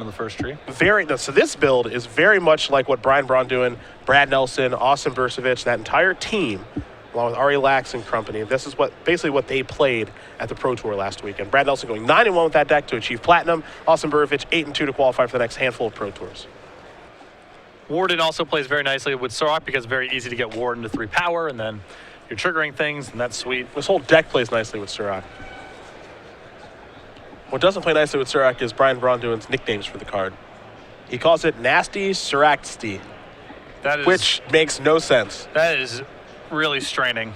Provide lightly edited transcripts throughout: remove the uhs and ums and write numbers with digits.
in the first tree. So this build is very much like what Brian Braun doing, Brad Nelson, Austin Bursavich, that entire team, along with Ari Lax and company. This is basically what they played at the Pro Tour last weekend. Brad Nelson going 9-1 with that deck to achieve Platinum. Austin Bursavich 8-2 to qualify for the next handful of Pro Tours. Warden also plays very nicely with Sorok because it's very easy to get Warden to 3 power, and then you're triggering things, and that's sweet. This whole deck plays nicely with Sorok. What doesn't play nicely with Sorok is Brian Braun doing's nicknames for the card. He calls it Nasty Soraksty, which makes no sense. That is really straining.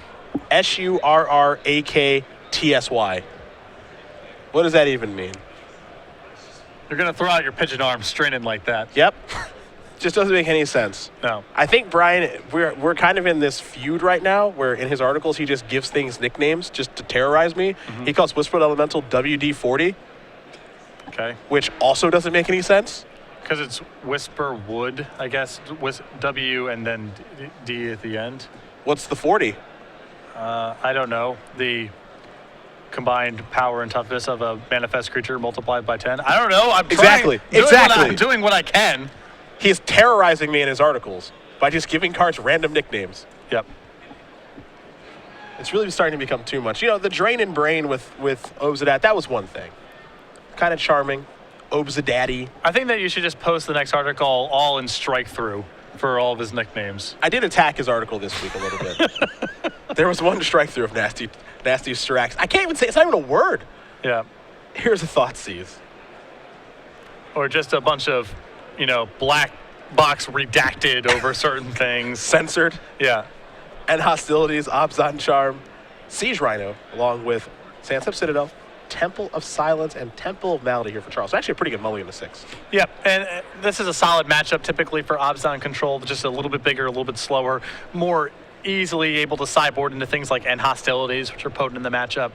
Surraktsy. What does that even mean? You're going to throw out your pigeon arm straining like that. Yep. Just doesn't make any sense. No. I think Brian, we're kind of in this feud right now where in his articles he just gives things nicknames just to terrorize me. Mm-hmm. He calls Whispered Elemental WD-40. Okay. Which also doesn't make any sense. Because it's Whisper Wood, I guess. W and then D at the end. What's the 40? I don't know. The combined power and toughness of a manifest creature multiplied by 10. I don't know. I'm doing what I can. He's terrorizing me in his articles by just giving cards random nicknames. Yep. It's really starting to become too much. You know, the Drain and Brain with Obzadat, that was one thing. Kind of charming. Obzadaddy. I think that you should just post the next article all in strike through for all of his nicknames. I did attack his article this week a little bit. There was one strike through of Nasty Sirax. I can't even say, it's not even a word. Yeah. Here's a Thoughtseize. Or just a bunch of, black box redacted over certain things. Censored. Yeah. And Hostilities, Obzon Charm, Siege Rhino, along with Sansep Citadel, Temple of Silence, and Temple of Malady here for Charles. So actually a pretty good mulligan to 6. Yep, and this is a solid matchup typically for Obzon Control, just a little bit bigger, a little bit slower, more easily able to sideboard into things like End Hostilities, which are potent in the matchup.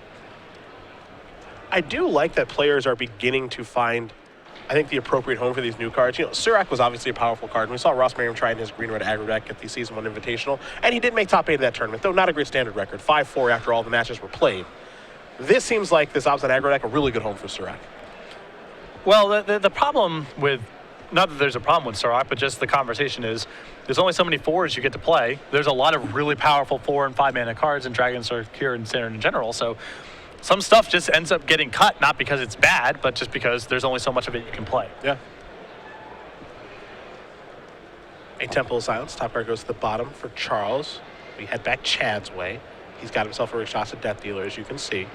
I do like that players are beginning to find, I think, the appropriate home for these new cards. Surak was obviously a powerful card. And we saw Ross Merriam try in his green-red aggro deck at the Season 1 Invitational, and he did make top 8 of that tournament, though not a great standard record. 5-4 after all the matches were played. This seems like this Obzon aggro deck a really good home for Surak. Well, the problem with, not that there's a problem with Surak, but just the conversation is, there's only so many 4s you get to play. There's a lot of really powerful 4 and 5 mana cards in Dragon, Kiernan, and Standard in general, so some stuff just ends up getting cut, not because it's bad, but just because there's only so much of it you can play. Yeah. A Temple of Silence. Top card goes to the bottom for Charles. We head back Chad's way. He's got himself a Rakshasa Death Dealer, as you can see.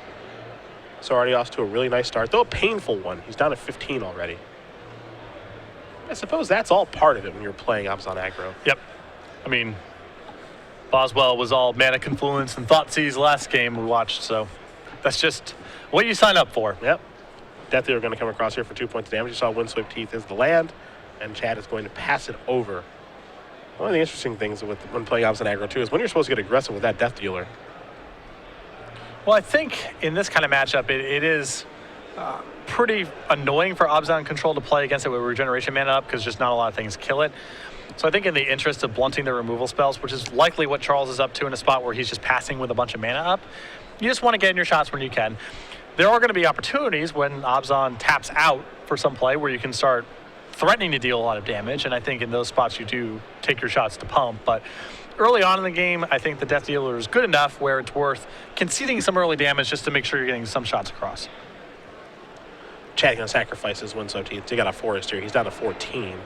So already off to a really nice start, though a painful one. He's down to 15 already. I suppose that's all part of it when you're playing Obzon aggro. Yep. I mean, Boswell was all Mana Confluence and Thoughtseize last game we watched, so that's just what you sign up for. Yep. Death Dealer going to come across here for 2 points of damage. You saw Windsweep Teeth is the land, and Chad is going to pass it over. One of the interesting things when playing Obzon aggro, too, is when you're supposed to get aggressive with that Death Dealer. Well, I think in this kind of matchup, it is pretty annoying for Obzon Control to play against it with regeneration mana up because just not a lot of things kill it. So I think in the interest of blunting the removal spells, which is likely what Charles is up to in a spot where he's just passing with a bunch of mana up, you just want to get in your shots when you can. There are going to be opportunities when Obzon taps out for some play where you can start threatening to deal a lot of damage, and I think in those spots you do take your shots to pump, but early on in the game, I think the Death Dealer is good enough where it's worth conceding some early damage just to make sure you're getting some shots across. Chad going to sacrifice his Windswept Teeth. He got a forest here. He's down to 14.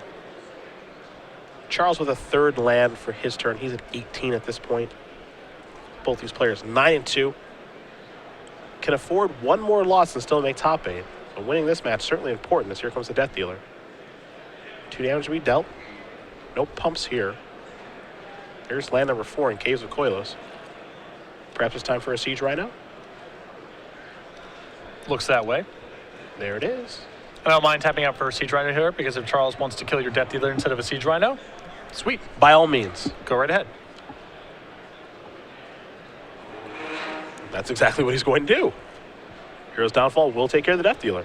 Charles with a 3rd land for his turn. He's at 18 at this point. Both these players 9-2. Can afford one more loss and still make top 8. So winning this match certainly important as here comes the Death Dealer. 2 damage to be dealt. No pumps here. Here's land number 4 in Caves of Koilos. Perhaps it's time for a Siege Rhino. Looks that way. There it is. I don't mind tapping out for a Siege Rhino here because if Charles wants to kill your Death Dealer instead of a Siege Rhino, sweet. By all means. Go right ahead. That's exactly what he's going to do. Hero's Downfall will take care of the Death Dealer.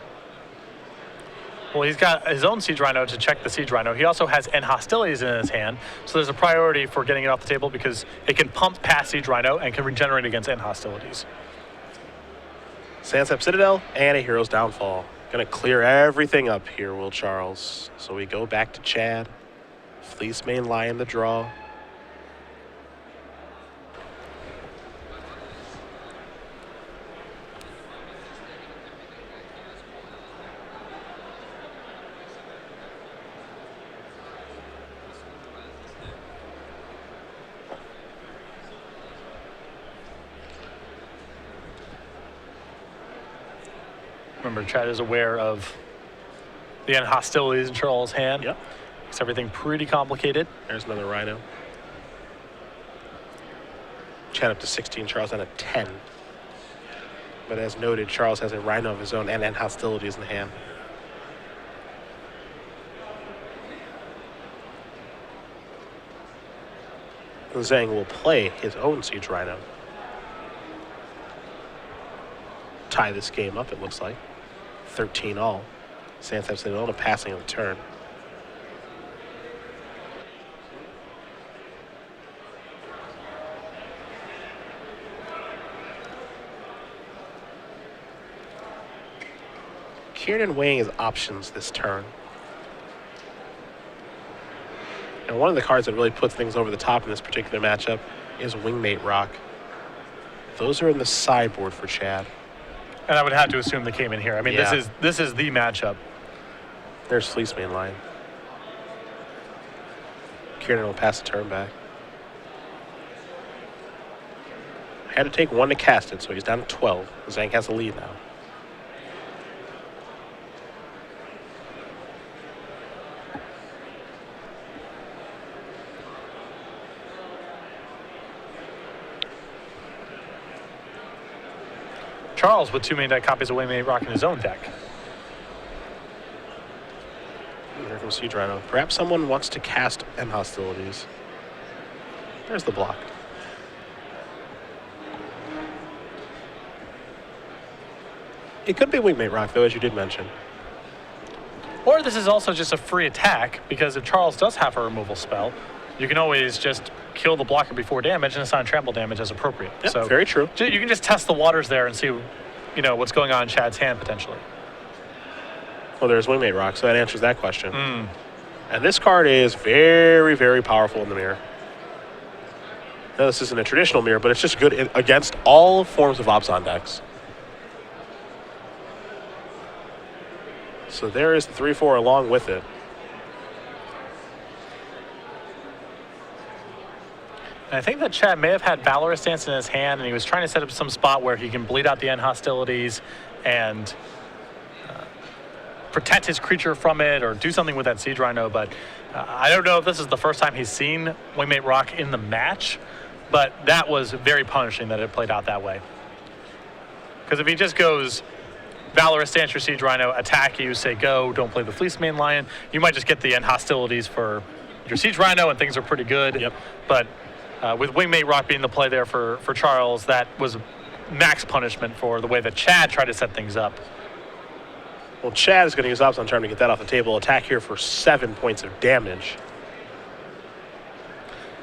Well, he's got his own Siege Rhino to check the Siege Rhino. He also has End Hostilities in his hand, so there's a priority for getting it off the table because it can pump past Siege Rhino and can regenerate against End Hostilities. Sansep Citadel and a Hero's Downfall. Gonna clear everything up here, Will Charles. So we go back to Chad. Fleece main Lion the draw. Remember, Chad is aware of the end hostilities in Charles' hand. Yep. Makes everything pretty complicated. There's another Rhino. Chad up to 16, Charles down at 10. But as noted, Charles has a Rhino of his own and hostilities in the hand. Zhang will play his own Siege Rhino. Tie this game up, it looks like. 13 all. Sansep Citadel passing on the turn. Kiernan weighing his options this turn. And one of the cards that really puts things over the top in this particular matchup is Wingmate Rock. Those are in the sideboard for Chad. And I would have to assume they came in here. I mean, Yeah. this is the matchup. There's Fleece main line. Kiernan will pass the turn back. Had to take one to cast it, so he's down to 12. Zhang has the lead now. Charles with 2 main deck copies of Wingmate Rock in his own deck. Here comes Siege Rhino. Perhaps someone wants to cast M hostilities. There's the block. It could be Wingmate Rock, though, as you did mention. Or this is also just a free attack, because if Charles does have a removal spell, you can always just kill the blocker before damage and assign trample damage as appropriate. Yep, so very true. You can just test the waters there and see, you know, what's going on in Chad's hand potentially. Well, there's Wingmate Rock, so that answers that question. And this card is very, very powerful in the mirror. Now, this isn't a traditional mirror, but it's just good against all forms of Abzan decks. So there is the 3-4 along with it. And I think that Chad may have had Valorous Stance in his hand, and he was trying to set up some spot where he can bleed out the end hostilities and protect his creature from it or do something with that Siege Rhino. But I don't know if this is the first time he's seen Wingmate Rock in the match, but that was very punishing that it played out that way. Because if he just goes Valorous Stance your Siege Rhino, attack you, say go, don't play the Fleece main Lion, you might just get the end hostilities for your Siege Rhino and things are pretty good. Yep. But with Wingmate Rock being the play there for Charles, that was max punishment for the way that Chad tried to set things up. Well, Chad is going to use Abzan Charm to get that off the table. Attack here for 7 points of damage.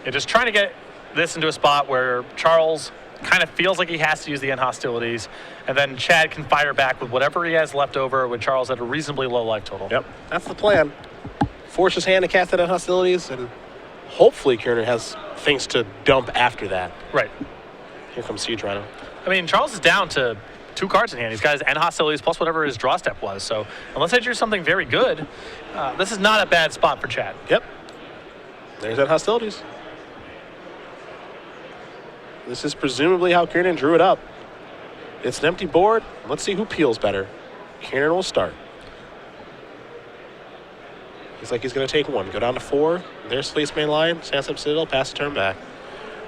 Yeah, just trying to get this into a spot where Charles kind of feels like he has to use the end hostilities, and then Chad can fire back with whatever he has left over with Charles at a reasonably low life total. Yep, that's the plan. Force his hand to cast that end hostilities, and hopefully Kiernan has things to dump after that. Right. Here comes Siege Rhino. I mean, Charles is down to 2 cards in hand. He's got his end hostilities plus whatever his draw step was. So unless they drew something very good, this is not a bad spot for Chad. Yep. There's that hostilities. This is presumably how Kiernan drew it up. It's an empty board. Let's see who peels better. Kiernan will start. He's like he's going to take 1. Go down to 4. There's Fleece main line. Sansep Citadel. Pass the turn back.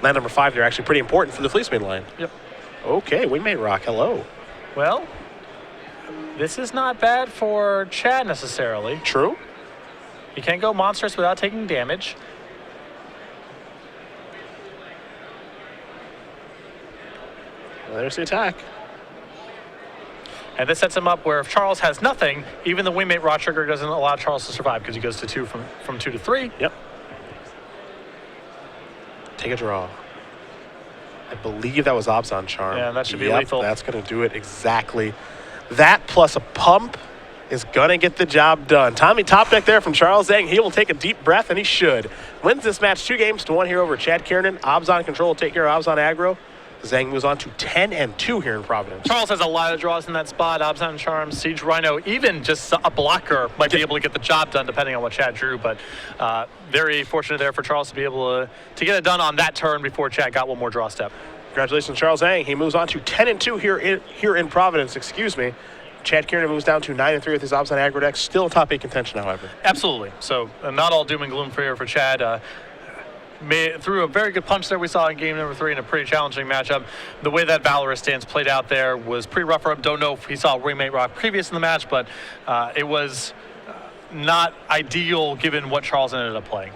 Land number 5, they're actually pretty important for the Fleece main line. Yep. Okay, Wingmate Rock. Hello. Well, this is not bad for Chad necessarily. True. He can go monstrous without taking damage. Well, there's the attack. And this sets him up where if Charles has nothing, even the Wingmate Raw trigger doesn't allow Charles to survive because he goes to 2 from 2 to 3. Yep. Take a draw. I believe that was Abzan Charm. Yeah, that should be lethal. That's going to do it exactly. That plus a pump is going to get the job done. Tommy top deck there from Charles Zhang. He will take a deep breath, and he should. Wins this match 2-1 here over Chad Kiernan. Obs on control will take care of Obs on aggro. Zhang moves on to 10-2 here in Providence. Charles has a lot of draws in that spot. Obs on Charm, Siege Rhino, even just a blocker might be able to get the job done depending on what Chad drew. But very fortunate there for Charles to be able to get it done on that turn before Chad got one more draw step. Congratulations, Charles Zhang. He moves on to 10-2 here in Providence. Chad Kiernan moves down to 9-3 with his Obs on aggro deck. Still in top 8 contention, however. Absolutely. So not all doom and gloom for Chad. Threw a very good punch there we saw in game number 3 in a pretty challenging matchup. The way that Valorous stance played out there was pretty rough for him. Don't know if he saw Remate Rock previous in the match, but it was not ideal given what Charles ended up playing.